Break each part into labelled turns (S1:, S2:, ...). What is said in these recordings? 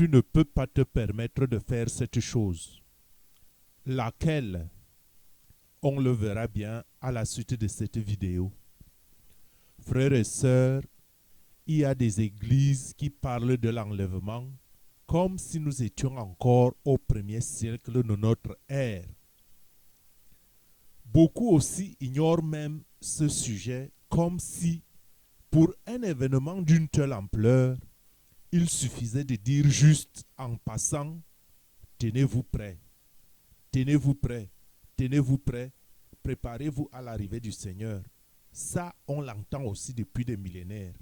S1: tu ne peux pas te permettre de faire cette chose. Laquelle? On le verra bien à la suite de cette vidéo. Frères et sœurs, il y a des églises qui parlent de l'enlèvement comme si nous étions encore au premier siècle de notre ère. Beaucoup aussi ignorent même ce sujet comme si, pour un événement d'une telle ampleur, il suffisait de dire juste en passant, tenez-vous prêts, tenez-vous prêts, tenez-vous prêts, préparez-vous à l'arrivée du Seigneur. Ça, on l'entend aussi depuis des millénaires.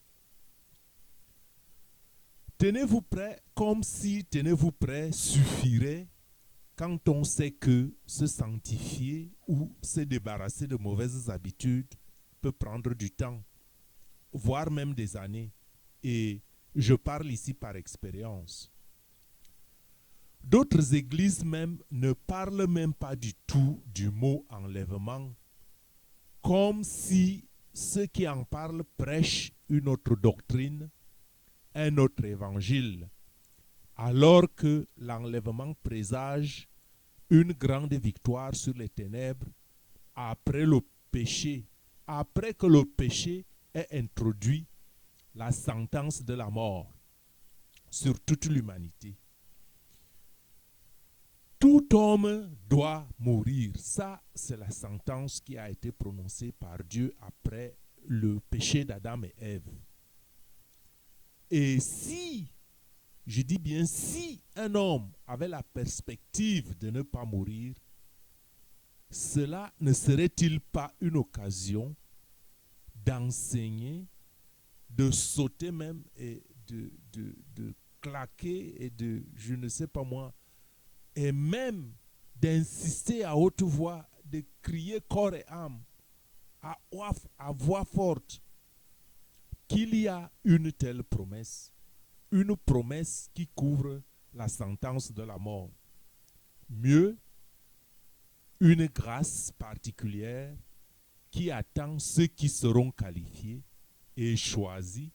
S1: Tenez-vous prêts comme si tenez-vous prêts suffirait quand on sait que se sanctifier ou se débarrasser de mauvaises habitudes peut prendre du temps, voire même des années. Et je parle ici par expérience. D'autres églises même ne parlent même pas du tout du mot enlèvement, comme si ceux qui en parlent prêchent une autre doctrine, un autre évangile, alors que l'enlèvement présage une grande victoire sur les ténèbres après le péché, après que le péché ait introduit la sentence de la mort sur toute l'humanité. Tout homme doit mourir. Ça, c'est la sentence qui a été prononcée par Dieu après le péché d'Adam et Ève. Et si, je dis bien si, un homme avait la perspective de ne pas mourir, cela ne serait-il pas une occasion d'enseigner, de sauter même et de claquer et de, je ne sais pas moi, et même d'insister à haute voix, de crier corps et âme, à voix forte, qu'il y a une telle promesse, une promesse qui couvre la sentence de la mort. Mieux, une grâce particulière qui attend ceux qui seront qualifiés et choisis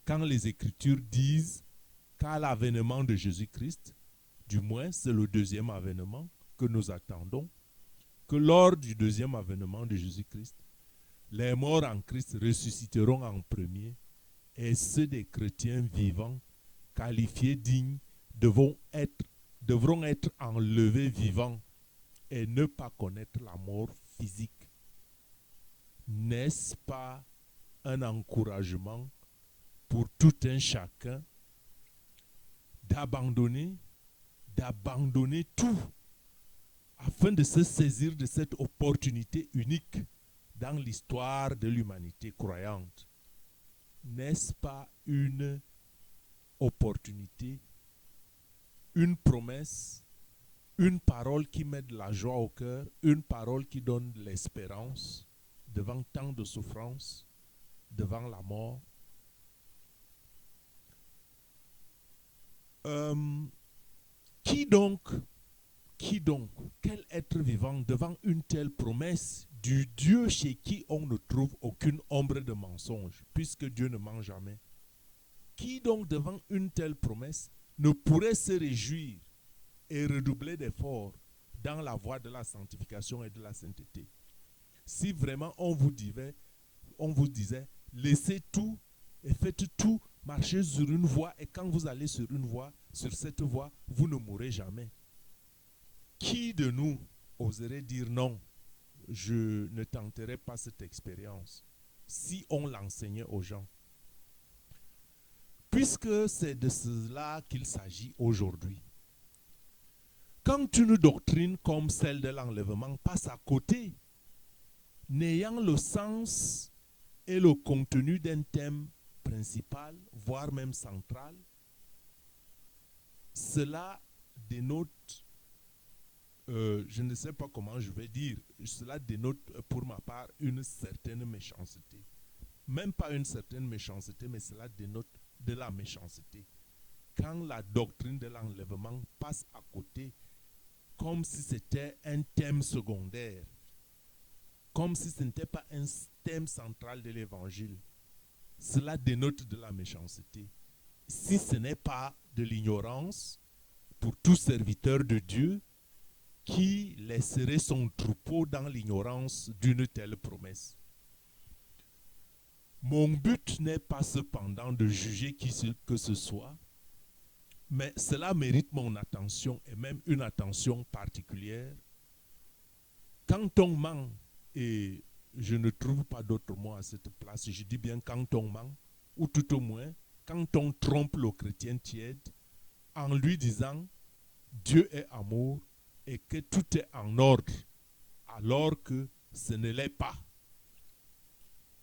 S1: quand les Écritures disent qu'à l'avènement de Jésus-Christ, du moins c'est le deuxième avènement que nous attendons, que lors du deuxième avènement de Jésus-Christ, les morts en Christ ressusciteront en premier et ceux des chrétiens vivants, qualifiés dignes, devront être enlevés vivants et ne pas connaître la mort physique. N'est-ce pas un encouragement pour tout un chacun d'abandonner tout afin de se saisir de cette opportunité unique dans l'histoire de l'humanité croyante? N'est-ce pas une opportunité, une promesse, une parole qui met de la joie au cœur, une parole qui donne de l'espérance devant tant de souffrances, devant la mort? Qui donc, quel être vivant devant une telle promesse du Dieu chez qui on ne trouve aucune ombre de mensonge, puisque Dieu ne ment jamais? Qui donc devant une telle promesse ne pourrait se réjouir et redoubler d'efforts dans la voie de la sanctification et de la sainteté? Si vraiment on vous disait, laissez tout et faites tout, marchez sur une voie, et quand vous allez sur une voie, sur cette voie, vous ne mourrez jamais. Qui de nous oserait dire non, je ne tenterai pas cette expérience si on l'enseignait aux gens? Puisque c'est de cela qu'il s'agit aujourd'hui. Quand une doctrine comme celle de l'enlèvement passe à côté, n'ayant le sens et le contenu d'un thème principal, voire même central, cela dénote, je ne sais pas comment je vais dire, cela dénote pour ma part une certaine méchanceté. Même pas une certaine méchanceté, mais cela dénote de la méchanceté. Quand la doctrine de l'enlèvement passe à côté, comme si c'était un thème secondaire, comme si ce n'était pas un thème central de l'évangile, cela dénote de la méchanceté. Si ce n'est pas de l'ignorance pour tout serviteur de Dieu qui laisserait son troupeau dans l'ignorance d'une telle promesse. Mon but n'est pas cependant de juger qui que ce soit, mais cela mérite mon attention et même une attention particulière. Quand on ment, et je ne trouve pas d'autre mot à cette place, je dis bien quand on ment, ou tout au moins quand on trompe le chrétien tiède en lui disant Dieu est amour et que tout est en ordre, alors que ce ne l'est pas.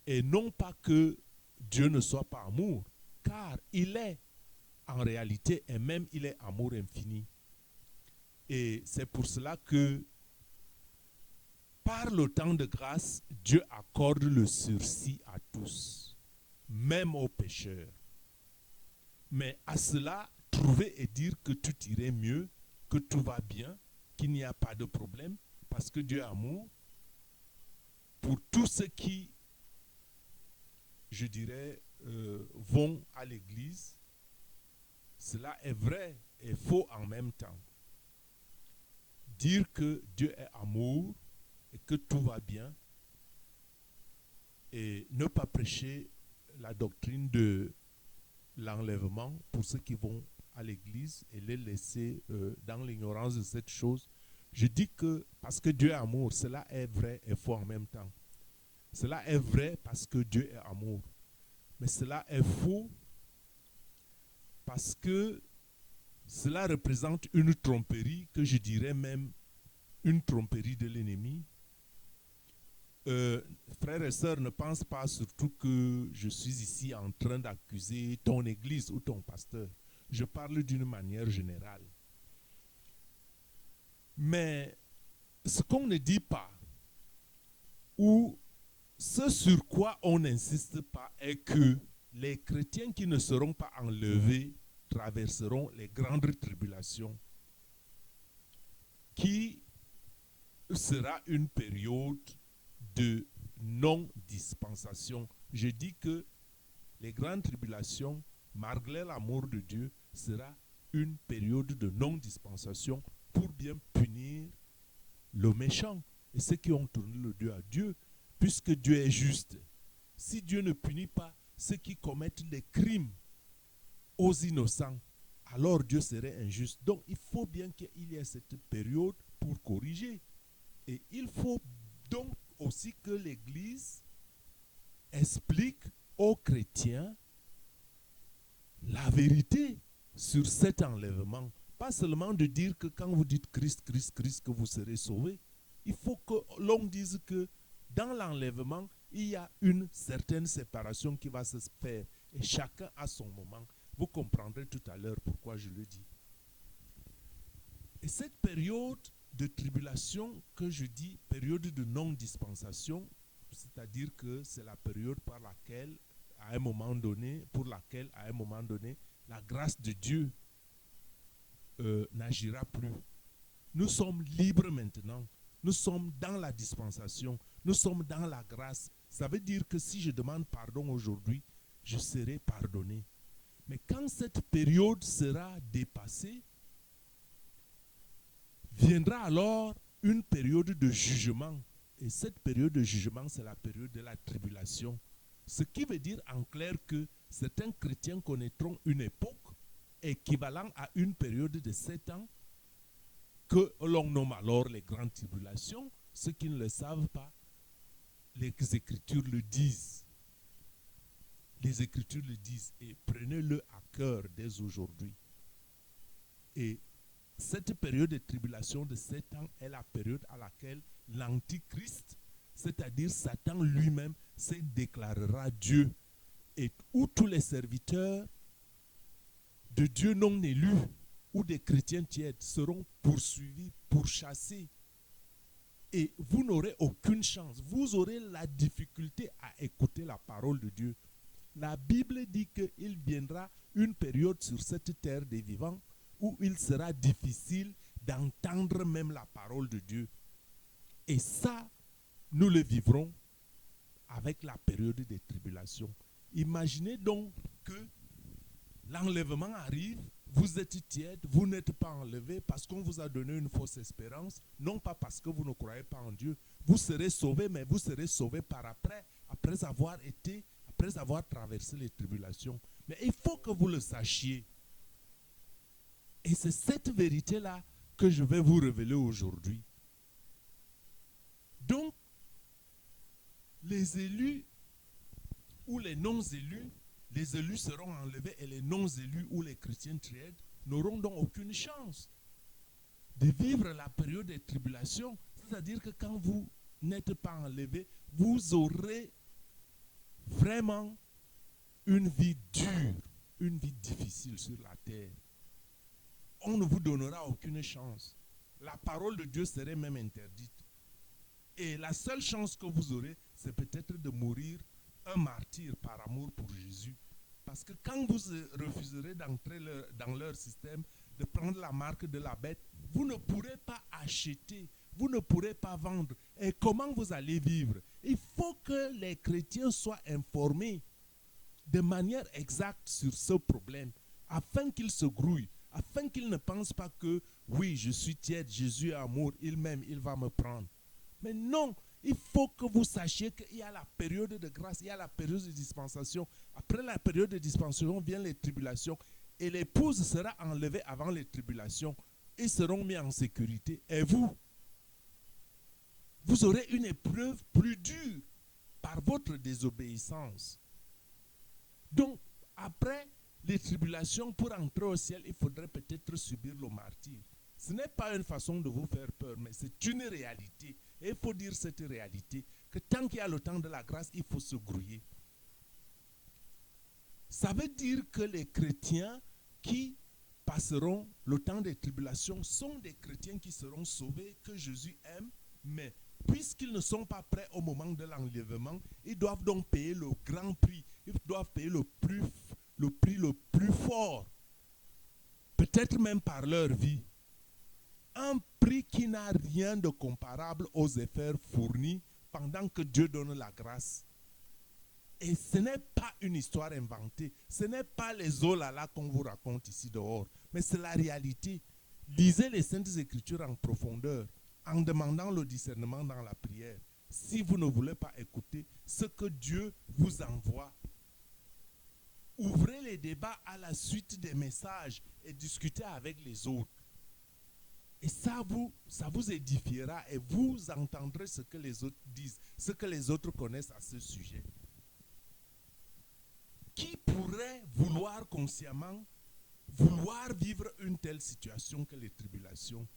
S1: Et non pas que Dieu ne soit pas amour, car il est en réalité, et même il est amour infini. Et c'est pour cela que par le temps de grâce, Dieu accorde le sursis à tous, même aux pécheurs. Mais à cela, trouver et dire que tout irait mieux, que tout va bien, qu'il n'y a pas de problème, parce que Dieu est amour, pour tous ceux qui, je dirais, vont à l'église, cela est vrai et faux en même temps. Dire que Dieu est amour et que tout va bien et ne pas prêcher la doctrine de l'enlèvement pour ceux qui vont à l'église et les laisser dans l'ignorance de cette chose. Je dis que parce que Dieu est amour, cela est vrai et faux en même temps. Cela est vrai parce que Dieu est amour. Mais cela est faux parce que cela représente une tromperie, que je dirais même une tromperie de l'ennemi. Frères et sœurs, ne pense pas surtout que je suis ici en train d'accuser ton église ou ton pasteur. Je parle d'une manière générale. Mais ce qu'on ne dit pas, ou ce sur quoi on n'insiste pas, est que les chrétiens qui ne seront pas enlevés traverseront les grandes tribulations, qui sera une période de non-dispensation. Je dis que les grandes tribulations, malgré l'amour de Dieu, sera une période de non-dispensation pour bien punir le méchant et ceux qui ont tourné le dos à Dieu, puisque Dieu est juste. Si Dieu ne punit pas ceux qui commettent des crimes aux innocents, alors Dieu serait injuste. Donc il faut bien qu'il y ait cette période pour corriger. Et il faut donc aussi que l'Église explique aux chrétiens la vérité sur cet enlèvement. Pas seulement de dire que quand vous dites Christ, Christ, Christ, que vous serez sauvés. Il faut que l'on dise que dans l'enlèvement, il y a une certaine séparation qui va se faire. Et chacun a son moment. Vous comprendrez tout à l'heure pourquoi je le dis. Et cette période de tribulation que je dis, période de non-dispensation, c'est-à-dire que c'est la période par laquelle, à un moment donné, pour laquelle, à un moment donné, la grâce de Dieu n'agira plus. Nous sommes libres maintenant. Nous sommes dans la dispensation. Nous sommes dans la grâce. Ça veut dire que si je demande pardon aujourd'hui, je serai pardonné. Mais quand cette période sera dépassée, viendra alors une période de jugement. Et cette période de jugement, c'est la période de la tribulation. Ce qui veut dire en clair que certains chrétiens connaîtront une époque équivalente à une période de 7 ans que l'on nomme alors les grandes tribulations. Ceux qui ne le savent pas, les Écritures le disent. Les Écritures le disent et prenez-le à cœur dès aujourd'hui. Et cette période de tribulation de 7 ans est la période à laquelle l'Antichrist, c'est-à-dire Satan lui-même, se déclarera Dieu. Et où tous les serviteurs de Dieu non élus ou des chrétiens tièdes seront poursuivis, pourchassés. Et vous n'aurez aucune chance. Vous aurez la difficulté à écouter la parole de Dieu. La Bible dit qu'il viendra une période sur cette terre des vivants où il sera difficile d'entendre même la parole de Dieu. Et ça, nous le vivrons avec la période des tribulations. Imaginez donc que l'enlèvement arrive vous êtes tiède, vous n'êtes pas enlevé parce qu'on vous a donné une fausse espérance, non pas parce que vous ne croyez pas en Dieu. Vous serez sauvés, mais vous serez sauvés par après avoir traversé les tribulations. Mais il faut que vous le sachiez. Et c'est cette vérité-là que je vais vous révéler aujourd'hui. Donc, les élus ou les non-élus, les élus seront enlevés et les non-élus ou les chrétiens tièdes n'auront donc aucune chance de vivre la période des tribulations. C'est-à-dire que quand vous n'êtes pas enlevés, vous aurez vraiment une vie dure, une vie difficile sur la terre. On ne vous donnera aucune chance. La parole de Dieu serait même interdite. Et la seule chance que vous aurez, c'est peut-être de mourir un martyr par amour pour Jésus. Parce que quand vous refuserez d'entrer dans leur système, de prendre la marque de la bête, vous ne pourrez pas acheter, vous ne pourrez pas vendre. Et comment vous allez vivre? Il faut que les chrétiens soient informés de manière exacte sur ce problème, afin qu'ils se grouillent, afin qu'ils ne pensent pas que, oui, je suis tiède, Jésus est amour, il m'aime, il va me prendre. Mais non, il faut que vous sachiez qu'il y a la période de grâce, il y a la période de dispensation. Après la période de dispensation viennent les tribulations et l'épouse sera enlevée avant les tribulations. Ils seront mis en sécurité. Et vous aurez une épreuve plus dure par votre désobéissance. Donc, après les tribulations, pour entrer au ciel, il faudrait peut-être subir le martyre. Ce n'est pas une façon de vous faire peur, mais c'est une réalité. Et il faut dire cette réalité, que tant qu'il y a le temps de la grâce, il faut se grouiller. Ça veut dire que les chrétiens qui passeront le temps des tribulations sont des chrétiens qui seront sauvés, que Jésus aime, mais puisqu'ils ne sont pas prêts au moment de l'enlèvement, ils doivent donc payer le grand prix. Ils doivent payer le prix le plus fort, peut-être même par leur vie. Un prix qui n'a rien de comparable aux efforts fournis pendant que Dieu donne la grâce. Et ce n'est pas une histoire inventée. Ce n'est pas les olala qu'on vous raconte ici dehors. Mais c'est la réalité. Lisez les Saintes Écritures en profondeur, en demandant le discernement dans la prière. Si vous ne voulez pas écouter ce que Dieu vous envoie, ouvrez les débats à la suite des messages et discutez avec les autres. Et ça vous édifiera et vous entendrez ce que les autres disent, ce que les autres connaissent à ce sujet. Qui pourrait consciemment vouloir vivre une telle situation que les tribulations?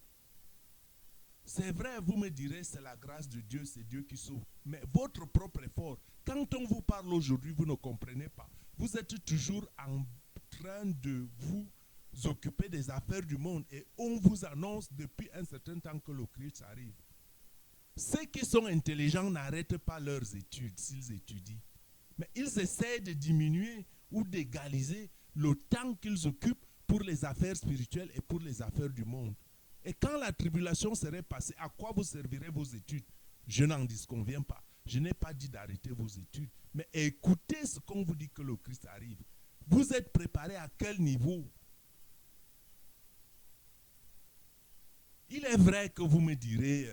S1: C'est vrai, vous me direz, c'est la grâce de Dieu, c'est Dieu qui sauve. Mais votre propre effort, quand on vous parle aujourd'hui, vous ne comprenez pas. Vous êtes toujours en train de vous occuper des affaires du monde et on vous annonce depuis un certain temps que le Christ arrive. Ceux qui sont intelligents n'arrêtent pas leurs études s'ils étudient. Mais ils essaient de diminuer ou d'égaliser le temps qu'ils occupent pour les affaires spirituelles et pour les affaires du monde. Et quand la tribulation serait passée, à quoi vous servirez vos études? Je n'en disconviens pas. Je n'ai pas dit d'arrêter vos études. Mais écoutez ce qu'on vous dit que le Christ arrive. Vous êtes préparé à quel niveau? Il est vrai que vous me direz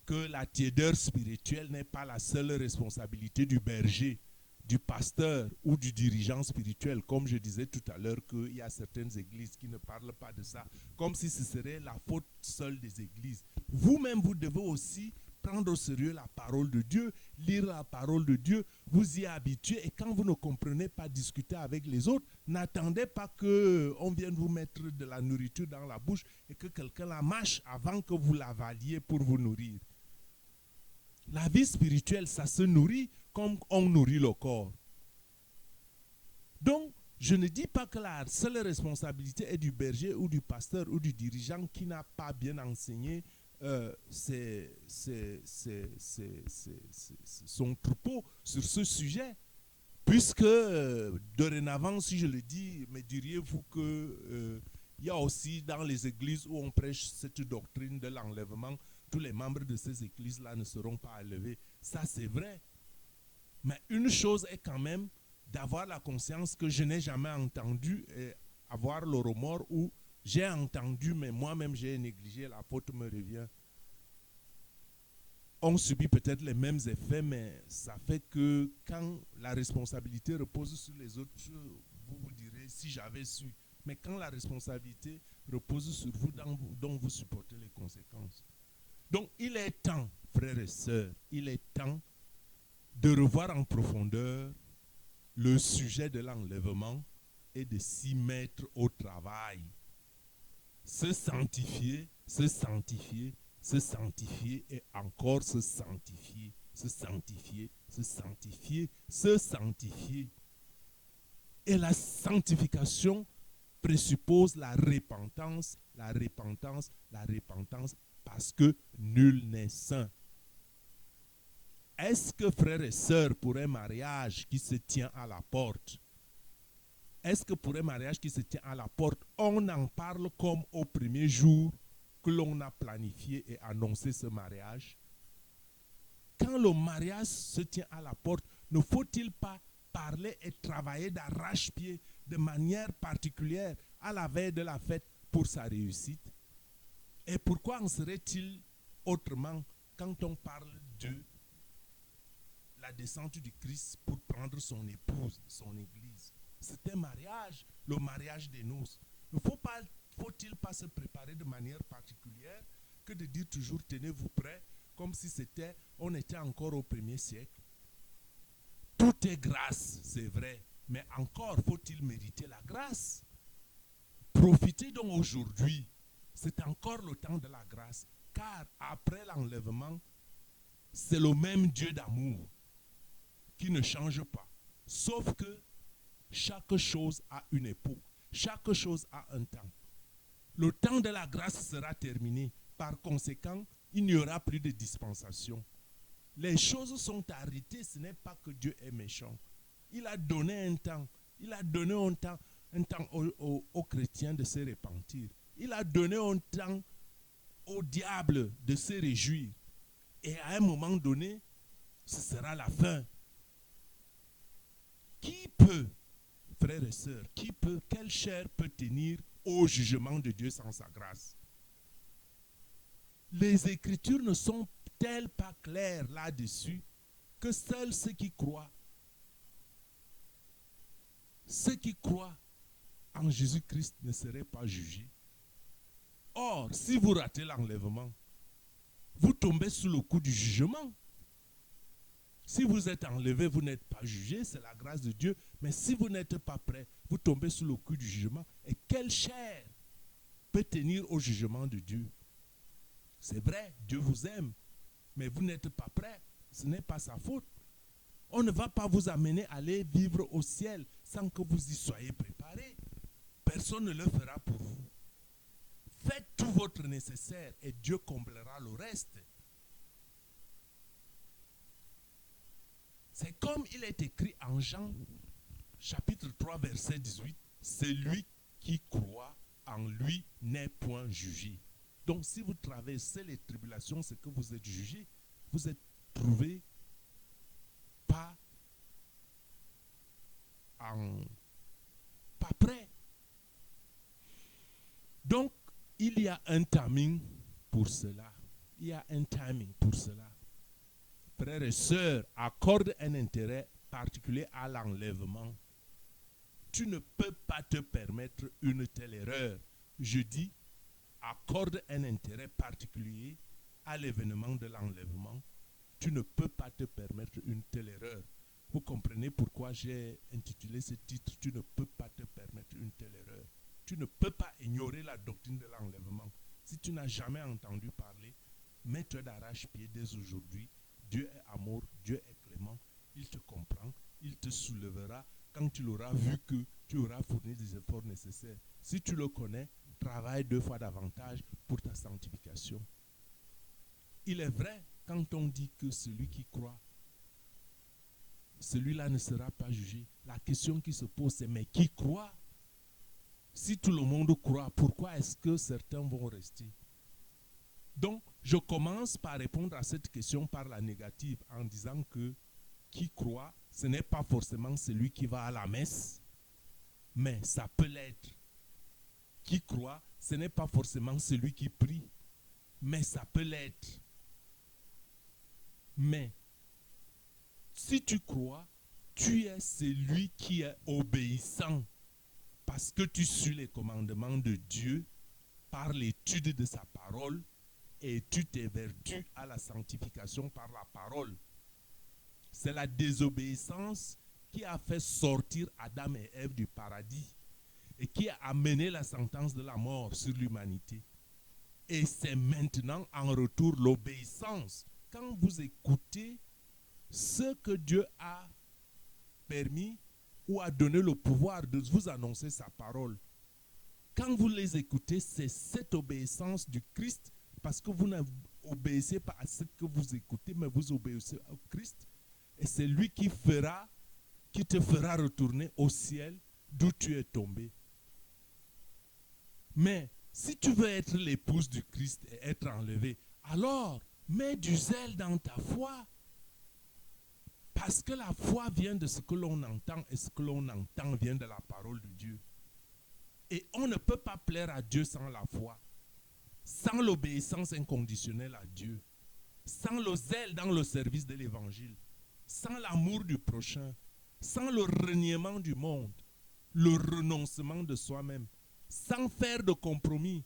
S1: que la tiédeur spirituelle n'est pas la seule responsabilité du berger, du pasteur ou du dirigeant spirituel. Comme je disais tout à l'heure qu'il y a certaines églises qui ne parlent pas de ça, comme si ce serait la faute seule des églises. Vous-même, vous devez aussi prendre au sérieux la parole de Dieu, lire la parole de Dieu, vous y habituer et quand vous ne comprenez pas, discuter avec les autres. N'attendez pas qu'on vienne vous mettre de la nourriture dans la bouche et que quelqu'un la mâche avant que vous l'avaliez pour vous nourrir. La vie spirituelle, ça se nourrit comme on nourrit le corps. Donc, je ne dis pas que la seule responsabilité est du berger ou du pasteur ou du dirigeant qui n'a pas bien enseigné son troupeau sur ce sujet. Puisque dorénavant, si je le dis, me diriez-vous que il y a aussi dans les églises où on prêche cette doctrine de l'enlèvement, tous les membres de ces églises-là ne seront pas enlevés. Ça, c'est vrai. Mais une chose est quand même d'avoir la conscience que je n'ai jamais entendu avoir le remords ou j'ai entendu, mais moi-même j'ai négligé, la faute me revient. On subit peut-être les mêmes effets, mais ça fait que quand la responsabilité repose sur les autres, vous vous direz si j'avais su. Mais quand la responsabilité repose sur vous, dont vous supportez les conséquences. Donc il est temps, frères et sœurs, il est temps de revoir en profondeur le sujet de l'enlèvement et de s'y mettre au travail. Se sanctifier, se sanctifier, se sanctifier et encore se sanctifier, se sanctifier, se sanctifier, se sanctifier. Et la sanctification présuppose la repentance, la repentance, la repentance, parce que nul n'est saint. Est-ce que, frères et sœurs, pour un mariage qui se tient à la porte, est-ce que pour un mariage qui se tient à la porte, on en parle comme au premier jour que l'on a planifié et annoncé ce mariage? Quand le mariage se tient à la porte, ne faut-il pas parler et travailler d'arrache-pied de manière particulière à la veille de la fête pour sa réussite? Et pourquoi en serait-il autrement quand on parle de la descente du Christ pour prendre son épouse, son église? C'est un mariage, le mariage des noces. Ne faut-il pas se préparer de manière particulière que de dire toujours tenez-vous prêts, comme si on était encore au 1er siècle? Tout est grâce, c'est vrai, mais encore faut-il mériter la grâce. Profitez donc aujourd'hui, c'est encore le temps de la grâce, car après l'enlèvement, c'est le même Dieu d'amour qui ne change pas, sauf que chaque chose a une époque, chaque chose a un temps. Le temps de la grâce sera terminé, par conséquent, il n'y aura plus de dispensation. Les choses sont arrêtées, ce n'est pas que Dieu est méchant. Il a donné un temps, il a donné un temps aux chrétiens de se repentir. Il a donné un temps au diable de se réjouir. Et à un moment donné, ce sera la fin. Qui peut, frères et sœurs, quelle chair peut tenir au jugement de Dieu sans sa grâce? Les Écritures ne sont-elles pas claires là-dessus que seuls ceux qui croient en Jésus-Christ ne seraient pas jugés? Or, si vous ratez l'enlèvement, vous tombez sous le coup du jugement. Si vous êtes enlevé, vous n'êtes pas jugé, c'est la grâce de Dieu. Mais si vous n'êtes pas prêt, vous tombez sous le coup du jugement. Et quelle chair peut tenir au jugement de Dieu? C'est vrai, Dieu vous aime, mais vous n'êtes pas prêt. Ce n'est pas sa faute. On ne va pas vous amener à aller vivre au ciel sans que vous y soyez préparés. Personne ne le fera pour vous. Faites tout votre nécessaire et Dieu comblera le reste. C'est comme il est écrit en Jean, chapitre 3, verset 18. Celui qui croit en lui n'est point jugé. Donc si vous traversez les tribulations, c'est que vous êtes jugé. Vous êtes trouvé pas prêt. Donc il y a un timing pour cela. Il y a un timing pour cela. Frères et sœurs, accorde un intérêt particulier à l'enlèvement. Tu ne peux pas te permettre une telle erreur. Je dis, accorde un intérêt particulier à l'événement de l'enlèvement. Tu ne peux pas te permettre une telle erreur. Vous comprenez pourquoi j'ai intitulé ce titre « Tu ne peux pas te permettre une telle erreur ». Tu ne peux pas ignorer la doctrine de l'enlèvement. Si tu n'as jamais entendu parler, mets-toi d'arrache-pied dès aujourd'hui. Dieu est amour, Dieu est clément, il te comprend, il te soulèvera quand tu l'auras vu que tu auras fourni des efforts nécessaires. Si tu le connais, travaille 2 fois davantage pour ta sanctification. Il est vrai quand on dit que celui qui croit, celui-là ne sera pas jugé. La question qui se pose, c'est mais qui croit? Si tout le monde croit, pourquoi est-ce que certains vont rester? Donc, je commence par répondre à cette question par la négative en disant que qui croit, ce n'est pas forcément celui qui va à la messe, mais ça peut l'être qui croit, ce n'est pas forcément celui qui prie, mais ça peut l'être. Mais si tu crois, tu es celui qui est obéissant parce que tu suis les commandements de Dieu par l'étude de sa parole et tu t'évertues à la sanctification par la parole. C'est la désobéissance qui a fait sortir Adam et Ève du paradis et qui a amené la sentence de la mort sur l'humanité. Et c'est maintenant en retour l'obéissance. Quand vous écoutez ce que Dieu a permis ou a donné le pouvoir de vous annoncer sa parole, quand vous les écoutez, c'est cette obéissance du Christ, parce que vous n'obéissez pas à ce que vous écoutez, mais vous obéissez au Christ. Et c'est lui qui te fera retourner au ciel d'où tu es tombé. Mais si tu veux être l'épouse du Christ et être enlevé, alors mets du zèle dans ta foi. Parce que la foi vient de ce que l'on entend et ce que l'on entend vient de la parole de Dieu. Et on ne peut pas plaire à Dieu sans la foi, sans l'obéissance inconditionnelle à Dieu, sans le zèle dans le service de l'évangile, sans l'amour du prochain, sans le reniement du monde, le renoncement de soi-même, sans faire de compromis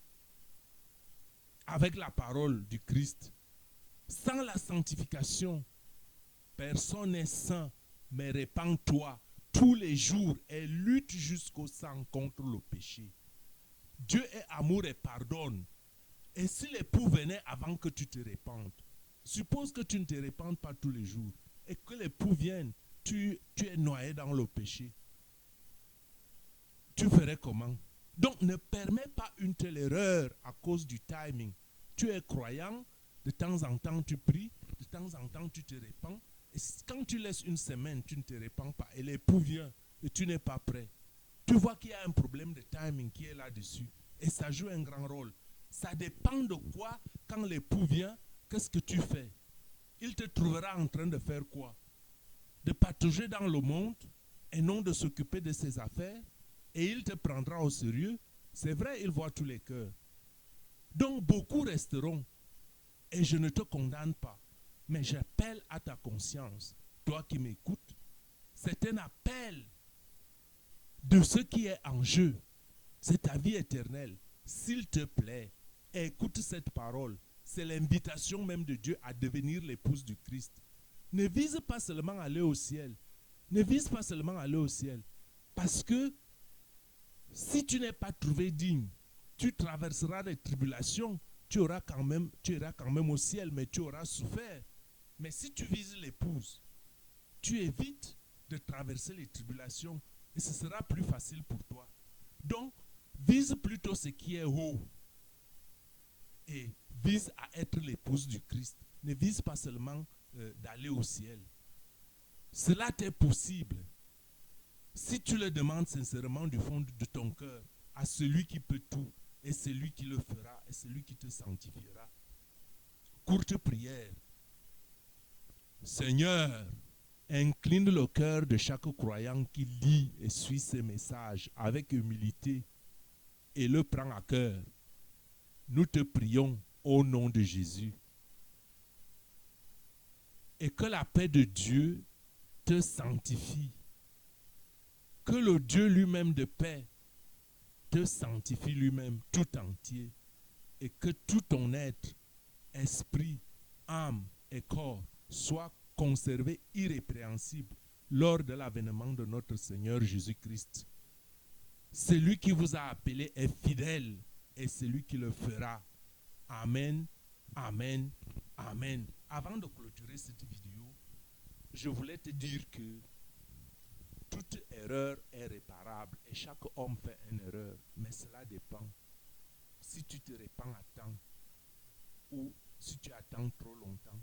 S1: avec la parole du Christ, sans la sanctification. Personne n'est saint, mais répands-toi tous les jours et lutte jusqu'au sang contre le péché. Dieu est amour et pardonne. Et si l'époux venait avant que tu te répandes, suppose que tu ne te répandes pas tous les jours et que l'époux vienne, tu es noyé dans le péché. Tu ferais comment? Donc ne permets pas une telle erreur à cause du timing. Tu es croyant, de temps en temps tu pries, de temps en temps tu te répands. Et quand tu laisses une semaine, tu ne te répands pas et l'époux vient et tu n'es pas prêt. Tu vois qu'il y a un problème de timing qui est là-dessus. Et ça joue un grand rôle. Ça dépend de quoi, quand l'époux vient, qu'est-ce que tu fais? Il te trouvera en train de faire quoi? De patauger dans le monde et non de s'occuper de ses affaires. Et il te prendra au sérieux. C'est vrai, il voit tous les cœurs. Donc beaucoup resteront. Et je ne te condamne pas. Mais j'appelle à ta conscience, toi qui m'écoutes. C'est un appel de ce qui est en jeu. C'est ta vie éternelle. S'il te plaît, écoute cette parole. C'est l'invitation même de Dieu à devenir l'épouse du Christ. Ne vise pas seulement à aller au ciel. Ne vise pas seulement à aller au ciel. Parce que si tu n'es pas trouvé digne, tu traverseras les tribulations. Tu iras quand même au ciel, mais tu auras souffert. Mais si tu vises l'épouse, tu évites de traverser les tribulations et ce sera plus facile pour toi. Donc, vise plutôt ce qui est haut et vise à être l'épouse du Christ. Ne vise pas seulement d'aller au ciel. Cela t'est possible si tu le demandes sincèrement du fond de ton cœur à celui qui peut tout et celui qui le fera et celui qui te sanctifiera. Courte prière. Seigneur, incline le cœur de chaque croyant qui lit et suit ces messages avec humilité et le prend à cœur. Nous te prions au nom de Jésus. Et que la paix de Dieu te sanctifie. Que le Dieu lui-même de paix te sanctifie lui-même tout entier. Et que tout ton être, esprit, âme et corps soit conservé irrépréhensible lors de l'avènement de notre Seigneur Jésus-Christ. Celui qui vous a appelé est fidèle et celui qui le fera. Amen, amen, amen. Avant de clôturer cette vidéo, je voulais te dire que toute erreur est réparable et chaque homme fait une erreur, mais cela dépend. Si tu te répands à temps ou si tu attends trop longtemps,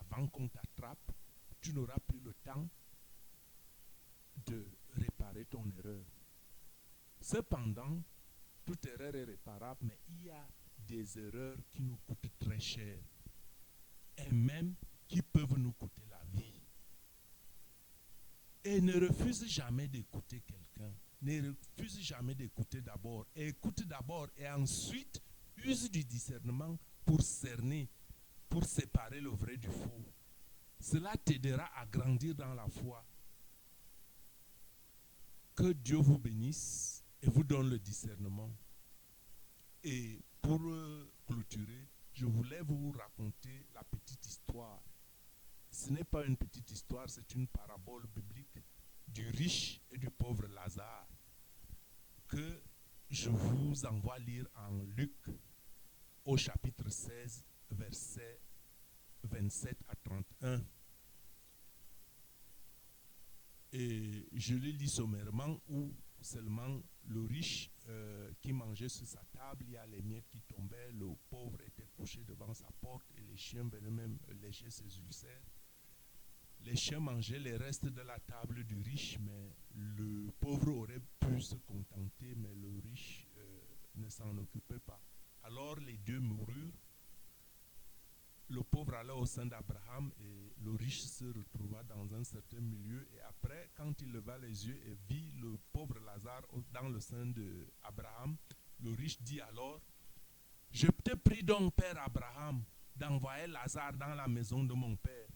S1: avant qu'on t'attrape, tu n'auras plus le temps de réparer ton erreur. Cependant, toute erreur est réparable, mais il y a des erreurs qui nous coûtent très cher et même qui peuvent nous coûter la vie. Et ne refuse jamais d'écouter quelqu'un. Ne refuse jamais d'écouter d'abord. Écoute d'abord et ensuite use du discernement pour cerner, pour séparer le vrai du faux. Cela t'aidera à grandir dans la foi. Que Dieu vous bénisse et vous donne le discernement. Et pour clôturer, je voulais vous raconter la petite histoire. Ce n'est pas une petite histoire, c'est une parabole biblique du riche et du pauvre Lazare que je vous envoie lire en Luc au chapitre 16, versets 27 à 31. Et je le lis sommairement où seulement le riche qui mangeait sur sa table, il y a les miettes qui tombaient, le pauvre était couché devant sa porte et les chiens venaient même lécher ses ulcères. Les chiens mangeaient les restes de la table du riche, mais le pauvre aurait pu se contenter, mais le riche ne s'en occupait pas. Alors les deux moururent. Le pauvre allait au sein d'Abraham et le riche se retrouva dans un certain milieu. Et après, quand il leva les yeux et vit le pauvre Lazare dans le sein d'Abraham, le riche dit alors, je te prie donc, Père Abraham, d'envoyer Lazare dans la maison de mon père,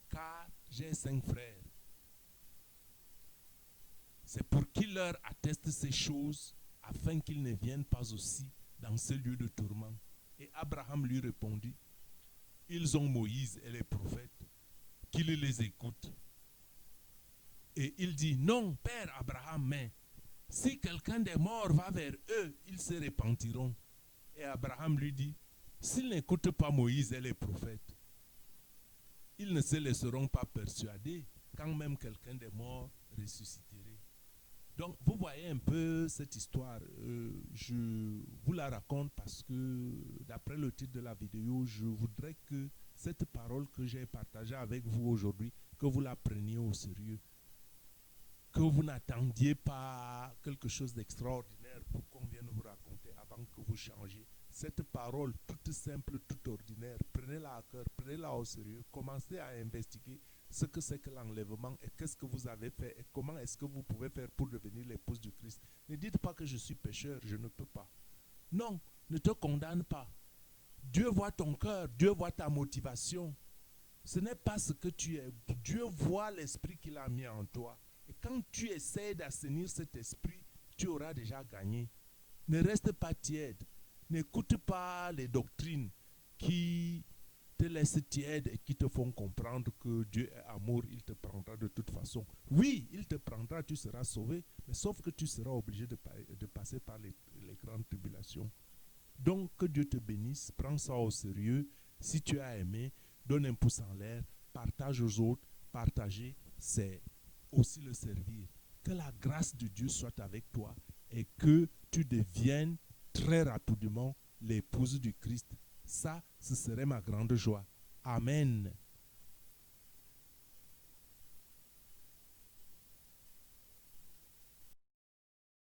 S1: car j'ai 5 frères. C'est pour qu'il leur atteste ces choses, afin qu'ils ne viennent pas aussi dans ce lieu de tourment. Et Abraham lui répondit, ils ont Moïse et les prophètes, qu'ils les écoutent. Et il dit, non, Père Abraham, mais si quelqu'un des morts va vers eux, ils se repentiront. Et Abraham lui dit, s'ils n'écoutent pas Moïse et les prophètes, ils ne se laisseront pas persuader quand même quelqu'un des morts ressusciterait. Donc, vous voyez un peu cette histoire. Je vous la raconte parce que, d'après le titre de la vidéo, je voudrais que cette parole que j'ai partagée avec vous aujourd'hui, que vous la preniez au sérieux. Que vous n'attendiez pas quelque chose d'extraordinaire pour qu'on vienne vous raconter avant que vous changiez. Cette parole toute simple, toute ordinaire, prenez-la à cœur, prenez-la au sérieux. Commencez à investiguer ce que c'est que l'enlèvement et qu'est-ce que vous avez fait et comment est-ce que vous pouvez faire pour devenir l'épouse du Christ. Ne dites pas que je suis pécheur, je ne peux pas. Non, ne te condamne pas. Dieu voit ton cœur, Dieu voit ta motivation. Ce n'est pas ce que tu es. Dieu voit l'esprit qu'il a mis en toi. Et quand tu essaies d'assainir cet esprit, tu auras déjà gagné. Ne reste pas tiède. N'écoute pas les doctrines qui te laissent tiède et qui te font comprendre que Dieu est amour, il te prendra de toute façon. Oui, il te prendra, tu seras sauvé, mais sauf que tu seras obligé de passer par les grandes tribulations. Donc, que Dieu te bénisse, prends ça au sérieux. Si tu as aimé, donne un pouce en l'air, partage aux autres. Partager, c'est aussi le servir. Que la grâce de Dieu soit avec toi et que tu deviennes très rapidement l'épouse du Christ. Ça, ce serait ma grande joie. Amen.